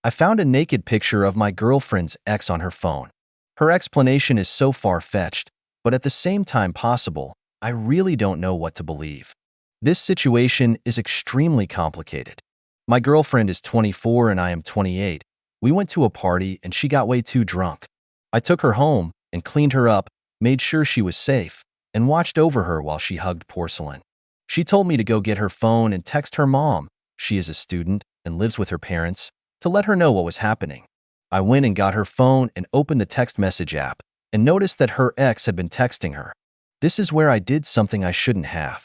I found a naked picture of my girlfriend's ex on her phone. Her explanation is so far-fetched, but at the same time possible. I really don't know what to believe. This situation is extremely complicated. My girlfriend is 24 and I am 28. We went to a party and she got way too drunk. I took her home and cleaned her up, made sure she was safe, and watched over her while she hugged porcelain. She told me to go get her phone and text her mom, she is a student and lives with her parents, to let her know what was happening. I went and got her phone and opened the text message app and noticed that her ex had been texting her. This is where I did something I shouldn't have.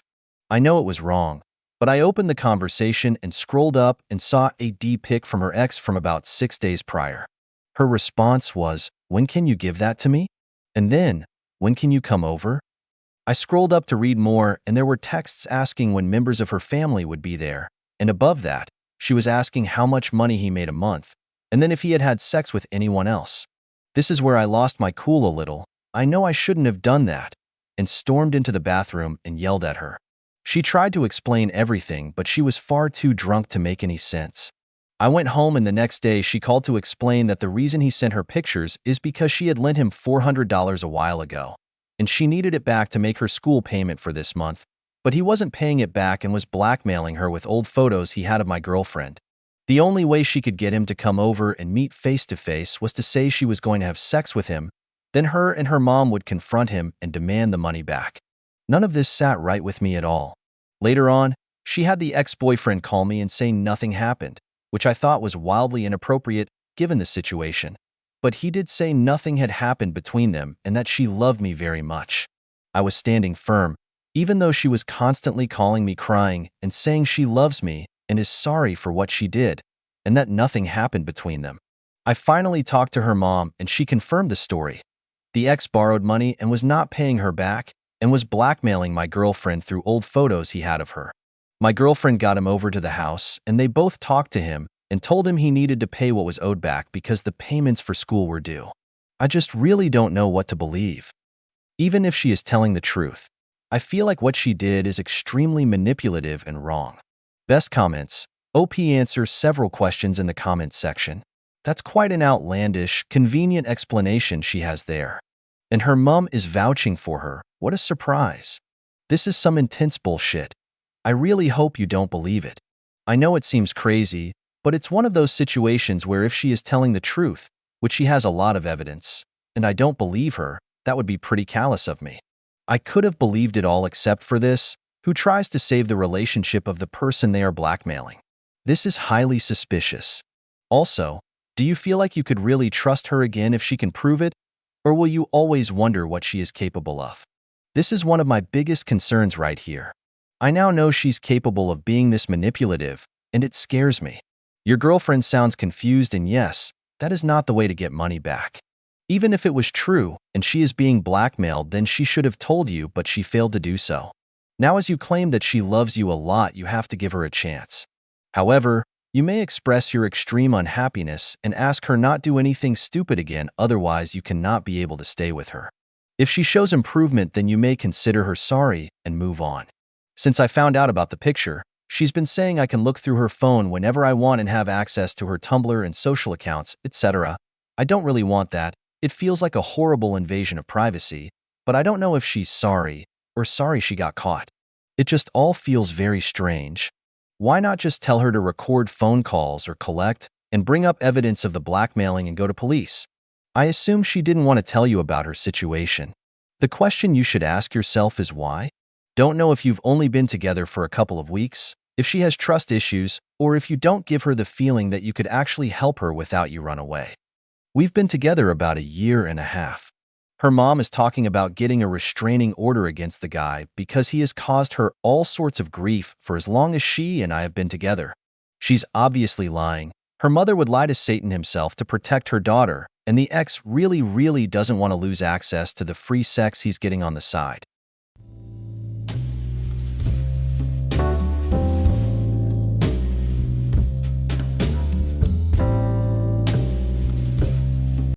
I know it was wrong, but I opened the conversation and scrolled up and saw a pic from her ex from about 6 days prior. Her response was, "When can you give that to me?" And then, "When can you come over?" I scrolled up to read more and there were texts asking when members of her family would be there, and above that, she was asking how much money he made a month, and then if he had had sex with anyone else. This is where I lost my cool a little. I know I shouldn't have done that, and stormed into the bathroom and yelled at her. She tried to explain everything, but she was far too drunk to make any sense. I went home and the next day she called to explain that the reason he sent her pictures is because she had lent him $400 a while ago, and she needed it back to make her school payment for this month, but he wasn't paying it back and was blackmailing her with old photos he had of my girlfriend. The only way she could get him to come over and meet face to face was to say she was going to have sex with him, then her and her mom would confront him and demand the money back. None of this sat right with me at all. Later on, she had the ex-boyfriend call me and say nothing happened, which I thought was wildly inappropriate given the situation. But he did say nothing had happened between them and that she loved me very much. I was standing firm, even though she was constantly calling me crying and saying she loves me and is sorry for what she did, and that nothing happened between them. I finally talked to her mom and she confirmed the story. The ex borrowed money and was not paying her back and was blackmailing my girlfriend through old photos he had of her. My girlfriend got him over to the house and they both talked to him and told him he needed to pay what was owed back because the payments for school were due. I just really don't know what to believe. Even if she is telling the truth, I feel like what she did is extremely manipulative and wrong. Best comments. OP answers several questions in the comments section. That's quite an outlandish, convenient explanation she has there. And her mom is vouching for her. What a surprise. This is some intense bullshit. I really hope you don't believe it. I know it seems crazy, but it's one of those situations where if she is telling the truth, which she has a lot of evidence, and I don't believe her, that would be pretty callous of me. I could have believed it all except for this, who tries to save the relationship of the person they are blackmailing. This is highly suspicious. Also, do you feel like you could really trust her again if she can prove it? Or will you always wonder what she is capable of? This is one of my biggest concerns right here. I now know she's capable of being this manipulative, and it scares me. Your girlfriend sounds confused, and yes, that is not the way to get money back. Even if it was true and she is being blackmailed, then she should have told you, but she failed to do so. Now, as you claim that she loves you a lot, you have to give her a chance. However, you may express your extreme unhappiness and ask her not do anything stupid again, otherwise you cannot be able to stay with her. If she shows improvement, then you may consider her sorry and move on. Since I found out about the picture, she's been saying I can look through her phone whenever I want and have access to her Tumblr and social accounts, etc. I don't really want that. It feels like a horrible invasion of privacy, but I don't know if she's sorry or sorry she got caught. It just all feels very strange. Why not just tell her to record phone calls or collect and bring up evidence of the blackmailing and go to police? I assume she didn't want to tell you about her situation. The question you should ask yourself is why? Don't know if you've only been together for a couple of weeks, if she has trust issues, or if you don't give her the feeling that you could actually help her without you run away. We've been together about a year and a half. Her mom is talking about getting a restraining order against the guy because he has caused her all sorts of grief for as long as she and I have been together. She's obviously lying. Her mother would lie to Satan himself to protect her daughter, and the ex really doesn't want to lose access to the free sex he's getting on the side.